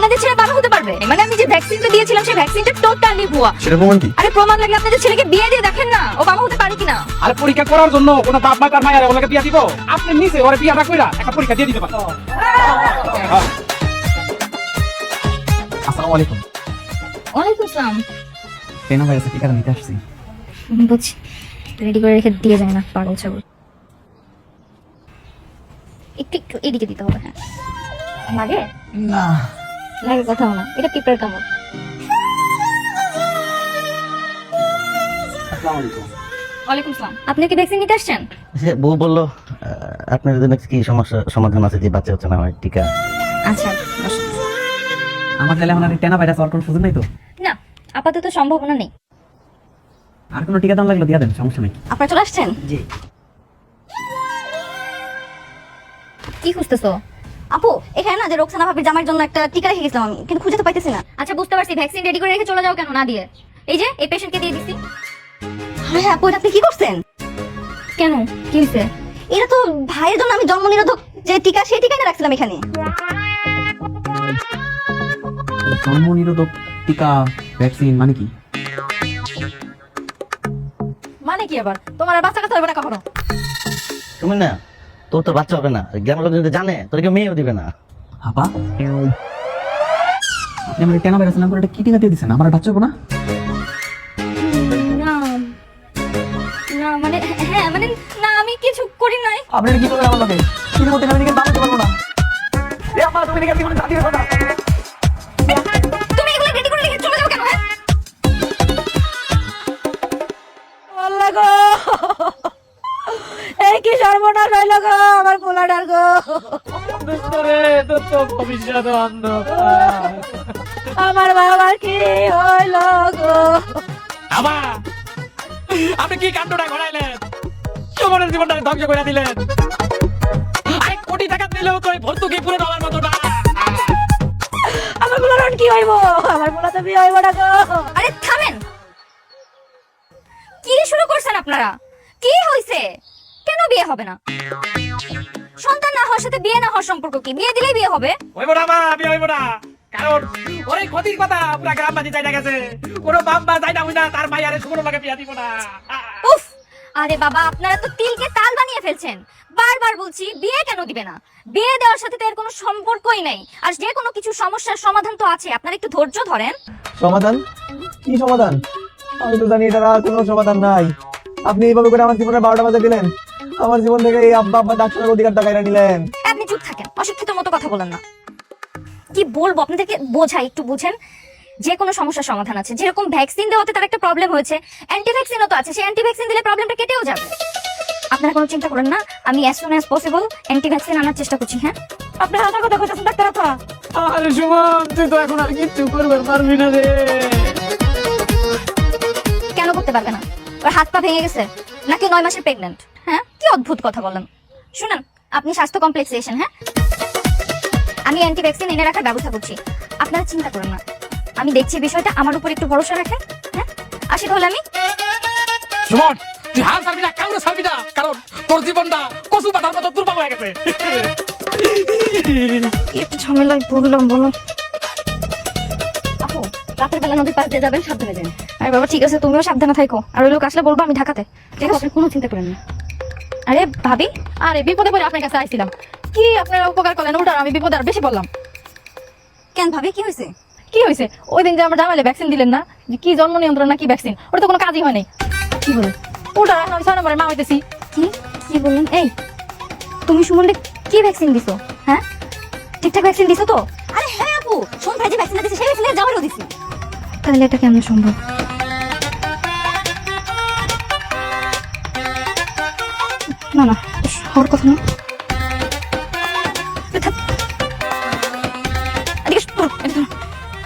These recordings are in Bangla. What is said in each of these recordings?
আপনাদের ছেলে বাবা হতে পারবে? মানে আমি যে ভ্যাকসিনটা দিয়েছিলাম সেই ভ্যাকসিনটা টোটালি ভুয়া। সেটা প্রমাণ কি? আরে প্রমাণ লাগলে আপনাদের ছেলেকে বিয়ে দিয়ে দেখেন না, ও বাবা হতে পারে কিনা। আরে পরীক্ষা করার জন্য কোন বাপ মা তার মায়ের ওনাকে বিয়া দিব? আপনি নিজে ওরে বিয়াটা কইরা একটা পরীক্ষা দিয়ে দিতে পারেন। আসসালামু আলাইকুম। ওয়ালাইকুম আসসালাম। কেন ভাই আছে টিকাটা নিতে আসছি। বুঝছি, রেডি করে রেখে দিয়ে যায় না পাগল ছাগল। একটু একটু এদিকে দিতে হবে। হ্যাঁ লাগে না লাগে, কথাও না, এটা পিঁপড়ের কামড়। আসসালামু আলাইকুম। ওয়ালাইকুম আসসালাম। আপনি কি ভ্যাকসিন নিতে আসছেন? সে বউ বললো আপনার জন্য কি সমস্যা সমাধান আছে যে বাচ্চা হচ্ছে না আমার টিকা। আচ্ছা বসুন। আমার তাহলে এখন আর টেনা ভাইরাস হওয়ার কোনো সুযোগ নাই তো? না, আপাতত সম্ভাবনা নেই। আর কোনো টিকা দাম লাগলো দিয়া দেন, সমস্যা নাই। আপনারা চলে আসছেন? জি। কি খুঁজতেছো? আপু এখানে না যে রোকসানা ভাবির জামাইয়ের জন্য একটা টিকা রেখে গেছিলাম আমি, কিন্তু খুঁজে তো পাইতেছি না। আচ্ছা বুঝতে পারছি, ভ্যাকসিন রেডি করে রেখে চলে যাও কেন না দিয়ে? এই যে এই পেশেন্টকে দিয়ে দিছি। হ্যাঁ হ্যাঁ আপু, এটা আপনি কি করছেন? কেন, কি হয়েছে? এটা তো ভাইয়ের জন্য আমি জন্ম নিরোধক যে টিকা, সেই টিকাই না রাখছিলাম এখানে। জন্ম নিরোধক টিকা ভ্যাকসিন মানে কি? মানে কি আবার? তোমার আর বাচ্চা কাচ্চা হবে না কখনো? তুমি না, তোর তো বাচ্চা হবে না, গ্রামের লোক যদি জানে তোর কেউ মেয়েও দিবে না। আপা আপনি আমার টেনা ভাইরাস নাম করে একটা কি টিকা দিয়ে দিচ্ছেন? আমার আর বাচ্চা হবো না? না না মানে হ্যাঁ মানে না, আমি কিছু করি নাই। আপনি এটা কি করবেন আমার লোকে? কিছুর মধ্যে আমি দিকে বাঁচাতে পারবো না। এ আপা তুমি দিকে জীবনে দাঁড়িয়ে কথা। তুমি এগুলো রেডি করে রেখে চলে যাও কেন? হ্যাঁ আল্লাহ গো, এই কি সর্বনাশ হইল গো আমার পোলাটার গো। দোস্তরে তোর তো ভবিষ্যৎ অন্ধকার। আমার বাবার কি হইল গো? আমা, আপনি কি কাণ্ডটা ঘটাইলেন? সুমনের জীবনটা ধ্বংস করে দিলেন। আরে কোটি টাকা দিলেও তো এই ভর্তুকি পুরো দেওয়ার মতো না। আমার পোলাটার কি হইব? আমার পোলা তো বিয়ে হইব না গো। আরে থামেন, কি শুরু করছেন আপনারা? কি হইছে? কেন বিয়ে হবে না? সন্তান না হওয়ার সাথে বিয়ে না হওয়ার সম্পর্ক কি? বিয়ে দিলেই বিয়ে হবে? হইব না মা, আমি হইব না। কারণ ওরে ক্ষতির কথা পুরা গ্রামবাসী চাইনা গেছে। কোনো বাপ মা চাইনা হই না তার মাইয়ারে সুমনের লাগে বিয়া দিব না। উফ, আরে বাবা আপনারা তো তিলকে তাল বানিয়ে ফেলছেন। বারবার বলছি বিয়ে কেন দিবে না? বিয়ে দেওয়ার সাথে তো এর কোনো সম্পর্কই নাই। আর যে কোনো কিছু সমস্যার সমাধান তো আছে, আপনারা একটু ধৈর্য ধরেন। সমাধান? কি সমাধান? আমি তো জানি এটার আর কোনো সমাধান নাই। আপনি এইভাবে করে আমার জীবনে 12টা বাজে দিলেন। আমার জীবন থেকে এই আব্বা আব্বা ডাক্তারের অধিকারটা কাইরা নিলেন। আপনি চুপ থাকেন, অশিক্ষিত মতো কথা বলেন না। কি বলবো আপনাদেরকে, বোঝাই একটু বুঝেন। যে কোনো সমস্যার সমাধান আছে। যেরকম ভ্যাকসিন দেওয়াতে তার একটা প্রবলেম হয়েছে, অ্যান্টি ভ্যাকসিনও তো আছে। সেই অ্যান্টি ভ্যাকসিন দিলে প্রবলেমটা কেটেও যাবে। আপনারা কোনো চিন্তা করেন না, আমি as soon as possible anti vaccine আনার চেষ্টা করছি। হ্যাঁ আপনি হাঁটা কথা কইতেছেন ডাক্তার আপা? আরে সুমন, তুই তো এখন আর কিচ্ছু করবে পারবি না রে। কেন করতে পারবে না? ওর হাত পা ভেঙে গেছে নাকি 9 মাসের প্রেগন্যান্ট? হ্যাঁ কি অদ্ভুত কথা বলেন। শুনুন, আপনি স্বাস্থ্য কমপ্লেক্সে এসেন। হ্যাঁ আমি অ্যান্টি ভ্যাকসিন এনে রাখার ব্যবস্থা করছি, আপনারা চিন্তা করেন না। আমি দেখছি বিষয়টা, আমার উপর একটু ভরসা রাখেন। হ্যাঁ আসি তাহলে আমি। সুমন, তুই হাল ছাড়বি না, কাউরে ছাড়বি না, কারণ তোর জীবনটা কচু পাতার মতো দুর্বল হয়ে গেছে। একটু ঝামেলায় পড়লাম বলো। আপু রাতের বেলা নদীর পাশ দিয়ে যাবেন, সাবধানে যান। আরে বাবা ঠিক আছে, তুমিও সাবধানে থাকো। আর ওই লোক আসলে বলবো আমি ঢাকাতে। ঠিক আছে, কোনো চিন্তা করেন না। আরে ভাবি, আরে বিপদে পড়ে আপনার কাছে আইছিলাম। কি আপনারা উপকার করলেন, উল্টা আমি বিপদে আর বেশি বললাম। কেন ভাবি কি হয়েছে? কি হয়েছে? ওই দিন যে আমার জামাইলে ভ্যাকসিন দিলেন না, যে কি জন্ম নিয়ন্ত্রণ না কি ভ্যাকসিন, ওটা তো কোনো কাজই হয় নাই। কি বলেন? উল্টা এখন আমি 6 নম্বরের মা হইতেছি। কি কি বললেন? এই তুমি সুমনকে কি ভ্যাকসিন দিছো? হ্যাঁ ঠিকঠাক ভ্যাকসিন দিছো তো? আরে হ্যাঁ আপু, শোন ভাই যে ভ্যাকসিন দিছে সেই ভ্যাকসিন জামাইও দিছি। তাহলে এটা কেমন সম্ভব? না না, হওয়ার কথা না।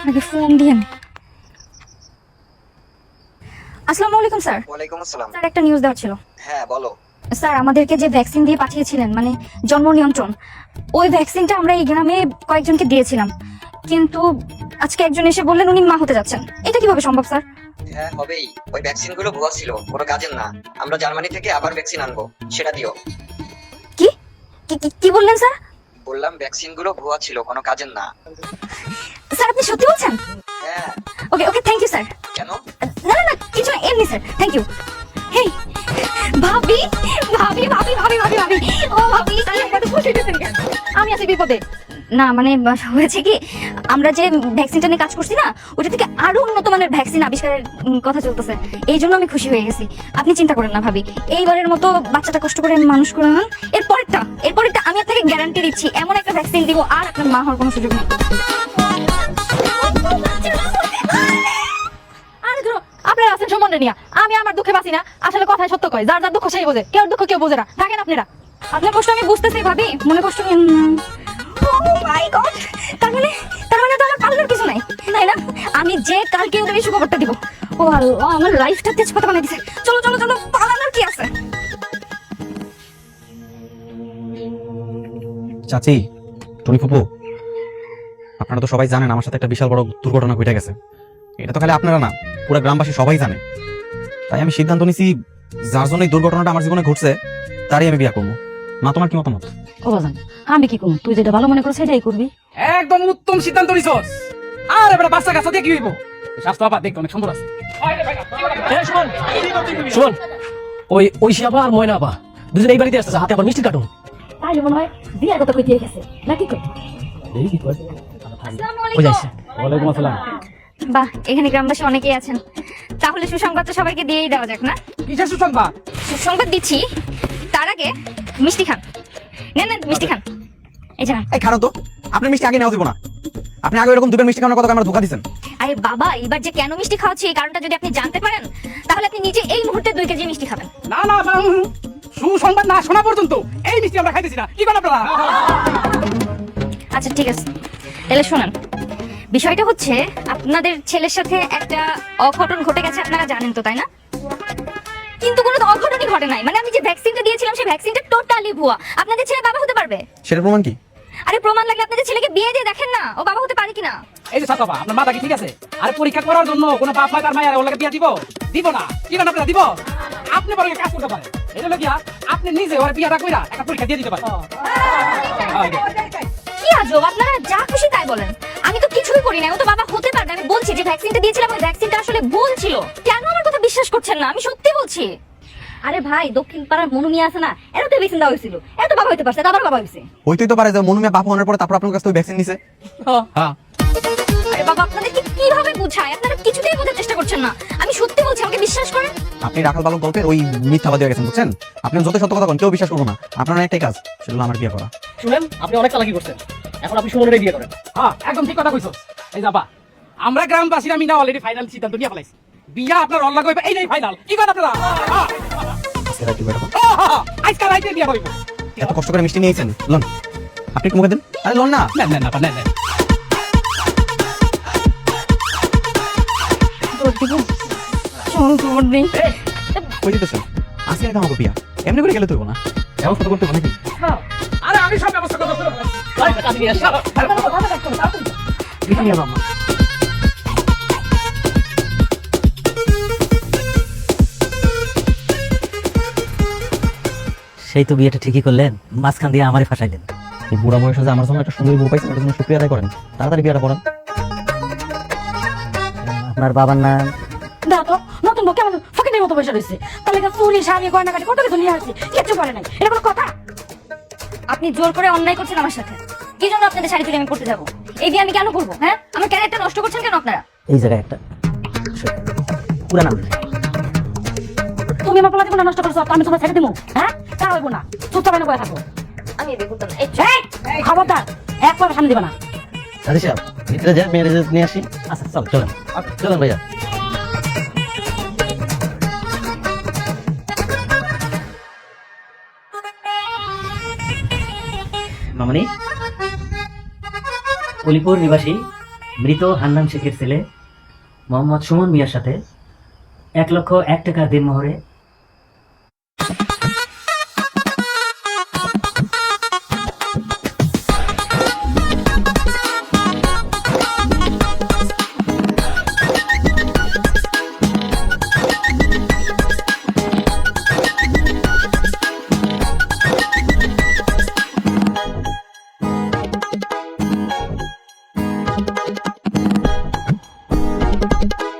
আগে ফোন দিয়েন। আসসালামু আলাইকুম স্যার। ওয়ালাইকুম আসসালাম। স্যার একটা নিউজ দেওয়ার ছিল। হ্যাঁ বলো। স্যার আমাদেরকে যে ভ্যাকসিন দিয়ে পাঠিয়েছিলেন, মানে জন্ম নিয়ন্ত্রণ, ওই ভ্যাকসিনটা আমরা এই গ্রামে কয়েকজনকে দিয়েছিলাম, কিন্তু আজকে একজন এসে বললেন উনি মা হতে যাচ্ছেন। এটা কিভাবে সম্ভব স্যার? হ্যাঁ হবেই, ওই ভ্যাকসিন গুলো ভুয়া ছিল, কোনো কাজের না। আমরা জার্মানি থেকে আবার ভ্যাকসিন আনবো, সেটা দিও। কি কি কি- কি বললেন স্যার? বললাম ভ্যাকসিন গুলো ভুয়া ছিল, কোনো কাজের না। কি সত্যি বলছেন? হ্যাঁ। ওকে ওকে, থ্যাংক ইউ স্যার। কেন? না না না, কিছু না, এমনি স্যার, থ্যাংক ইউ। হেই ভাবি ভাবি ভাবি ভাবি ভাবি ভাবি, ও ভাবি এত খুশি হইতেছেন কেন? আমি আছি বিপদে। না মানে হয়েছে কি, আমরা যে ভ্যাকসিনটা নিয়ে কাজ করছি না, ওটা থেকে আরো উন্নত মানের ভ্যাকসিন আবিষ্কারের কথা চলতেছে, এই জন্য আমি খুশি হয়ে গেছি। আপনি চিন্তা করেন না ভাবি, এইবারের মতো বাচ্চাটা কষ্ট করে মানুষ করে নেন, এরপরেরটা আমি আপনাকে গ্যারান্টি দিচ্ছি, এমন একটা ভ্যাকসিন দিব আর আপনার মা হওয়ার কোনো সুযোগ নেই। আরে ধরো, আপনারা আছেন সম্বন্ধে নিয়ে, আমি আমার দুঃখে বাঁচি না। আসলে কথায় সত্য কয়, যার যার দুঃখ সেই বোঝে, কেউ দুঃখ কেউ বোঝে না। থাকেন আপনারা। আপনার কষ্ট আমি বুঝতেছি ভাবি, মনে কষ্ট নিয়েন না। Oh my God! তার মানে তো আমার পাল্লার কিছু নাই, তাই না? আমি যে কালকে ওদের এই সুখবরটা দিব। ও আল্লাহ, আমার লাইফটা তেজপাতা বানিয়ে দিছে। চলো চলো চলো, পালানোর কি আছে? চাচি, টনি ফুপু, আপনারা তো সবাই জানেন আমার সাথে একটা বিশাল বড় দুর্ঘটনা ঘটে গেছে। এটা তো খালি আপনারা না, পুরো গ্রামবাসী সবাই জানে। তাই আমি সিদ্ধান্ত নিছি, যার জন্য এই দুর্ঘটনাটা আমার জীবনে ঘটছে তারই আমি বিয়ে করবো। মা, তোমার কি মতামত? ও বাজান, আমি কি করব? তুই যেটা ভালো মনে করছিস সেটাই করবি। একদম উত্তম সিদ্ধান্ত নিছস। আর এবারে বাচ্চা কাচ্চা দিয়ে কি হইব? স্বাস্থ্য আবার দেখতে অনেক সুন্দর আছে। শোন, ওই শিয়াবা আর ময়না আপা দুজন এই বাড়িতে আসতেছে, হাতে আবার মিষ্টি কার্টুন। তাই মনে হয় বিয়ের কথা কইতে গেছে নাকি কই? ও যাইছে। ওয়ালাইকুম আসসালাম। বাহ, এখানে গ্রামবাসী অনেকেই আছেন, তাহলে সুসংবাদটা সবাইকে দিয়েই দেওয়া যাক না? কিসের সুসংবাদ? সুসংবাদ দিচ্ছি, তার আগে মিষ্টি খান। নেন নেন, মিষ্টি খান। এই জান। এই খারাপ তো, আপনি মিষ্টি আগে নেওয়া দিব না। আপনি আগে এরকম দুবের মিষ্টি খাওয়ানোর কথা আমার ধোকা দিচ্ছেন। আরে বাবা, এবার যে কেন মিষ্টি খাওয়াচ্ছি এই কারণটা যদি আপনি জানতে পারেন, তাহলে আপনি নিজে এই মুহূর্তে 2 কেজি মিষ্টি খাবেন। না না, সুসংবাদ না শোনা পর্যন্ত এই মিষ্টি আমরা খাইতেছি না। কি করেন আপনারা? আচ্ছা ঠিক আছে, তাহলে শোনেন। বিষয়টা হচ্ছে, আপনাদের ছেলের সাথে একটা অঘটন ঘটে গেছে, আপনারা জানেন তো, তাই না? কিন্তু কোনো অঘটনই ঘটে নাই। মানে আমি যে ভ্যাকসিনটা দিয়েছিলাম সেই ভ্যাকসিনটা টোটালি ভুয়া। আপনাদের ছেলে বাবা হতে পারবে? সেটার প্রমাণ কি? আরে প্রমাণ লাগলে আপনাদের ছেলেকে বিয়ে দিয়ে দেখেন না, ও বাবা হতে পারে কিনা। এই যে সাতবা, আপনার মাথা কি ঠিক আছে? আর পরীক্ষা করার জন্য কোন বাপ মা তার মায়ের ওলাকে বিয়া দিব? দিব না। কি করেন আপনারা? দিব? আপনি বরং কাজ করতে পারেন। এটা হলো কি, আপনি নিজে ওর বিয়াটা কইরা একটা পরীক্ষা দিয়ে দিতে পারেন। কি আজব, আপনারা যা খুশি তাই বলেন। আমি তো কিছুই করি না, ও তো বাবা হতে পারবে। আমি বলছি যে ভ্যাকসিনটা দিয়েছিলাম, ওই ভ্যাকসিনটা আসলে ভুল ছিল। কেন আমার কথা বিশ্বাস করছেন না? আমি সত্যি বলছি। আরে ভাই, দক্ষিণ পাড়ার মনু মিয়া আছে না, এর তো ভ্যাকসিন দেওয়া হয়েছিল, এর তো বাবা হতে পারছে, আবার বাবা হয়েছে। হইতেই তো পারে যে মনুমিয়া বাপ হওয়ার পরে তারপর আপনার কাছ থেকে ভ্যাকসিন নিছে। হ্যাঁ। আরে বাবা, আপনাদেরকে কিভাবে বুঝায়? আপনারা কিছুতেই বোঝার চেষ্টা করছেন না। আমি সত্যি বলছি, আমাকে বিশ্বাস করেন। আপনি রাখাল বালক গল্পের ওই মিথ্যাবাদী হয়ে গেছেন, বুঝছেন? আপনি যত সত্য কথা বলেন কেউ বিশ্বাস করবো না। আপনার একটাই কাজ, সেটা হলো আমার বিয়ে করা। শুনেন, আপনি অনেক চালাকি করছেন, এখন আপনি সুমনের বিয়ে করেন। হ্যাঁ, একদম ঠিক কথা কইছস। এই যাবা, আমরা গ্রামবাসীরা মিনা অলরেডি ফাইনাল সিদ্ধান্ত নিয়ে ফেলাইছি। বিয়া আপনার অল্লাহ কইবে, এই নাই ফাইনাল। কি কথা আপনারা? আজকে রাতে বিয়ে করবো। আজকাল রাইতে বিয়া হইব। এত কষ্ট করে মিষ্টি নিয়েছেন, লন আপনি একটু মুখে দেন। আরে লন না। নেন নেন আপা, নেন নেন। কই দিতেছেন? আজকে রাতে আমাকে বিয়া, এমনি করে গেলে তো হইবো না। এমন ফটো করতে হবে নাকি? আরে আমি সব ব্যবস্থা করব। কাজে নিয়ে আসো। মিষ্টি নিয়ে বাবা। সেই তো বিয়েটা ঠিকই করলেন, মাঝখান দিয়ে আমারই ফাঁসাইলেন। এই বুড়া বয়সে যে আমার জন্য একটা সুন্দরী বউ পাইছেন, এটার জন্য শুকরিয়া আদায় করেন। তাড়াতাড়ি বিয়েটা করেন। আপনার বাবার নাম? দাও তো, নতুন বউ কেমন ফকিনের মতো বসে রয়েছে। তাহলে চুরি শাড়ি গয়নাগাটি কত কিছু নিয়ে আসছি, কিচ্ছু করে নাই। এটা কোনো কথা? আপনি জোর করে অন্যায় করছেন আমার সাথে। কি জন্য আপনাদের শাড়ি চুরি আমি করতে যাবো? এই বিয়ে আমি কেন করবো? হ্যাঁ, আমার ক্যারেক্টার নষ্ট করছেন কেন আপনারা? এই জায়গায় একটা পুরা নাম। তুমি আমার পোলা জীবনটা নষ্ট করছো, আর আমি তোমার ছেড়ে দিবো? হ্যাঁ, তা হইব না। চুপচাপ এনে বসে থাকো। আমি এই বিয়ে করতাম না। এই, খবরদার, এক পয়সা সামনে দিবা না। সাথী সাহেব, ভিতরে যান, মেয়ের নিয়ে আসি। আচ্ছা চল, চলেন চলেন ভাইয়া। মামনি, কলিপুর নিবাসী মৃত হান্নান শেখের ছেলে মোহাম্মদ সুমন মিয়ার সাথে 1,01,000 টাকা দিনমোহরে না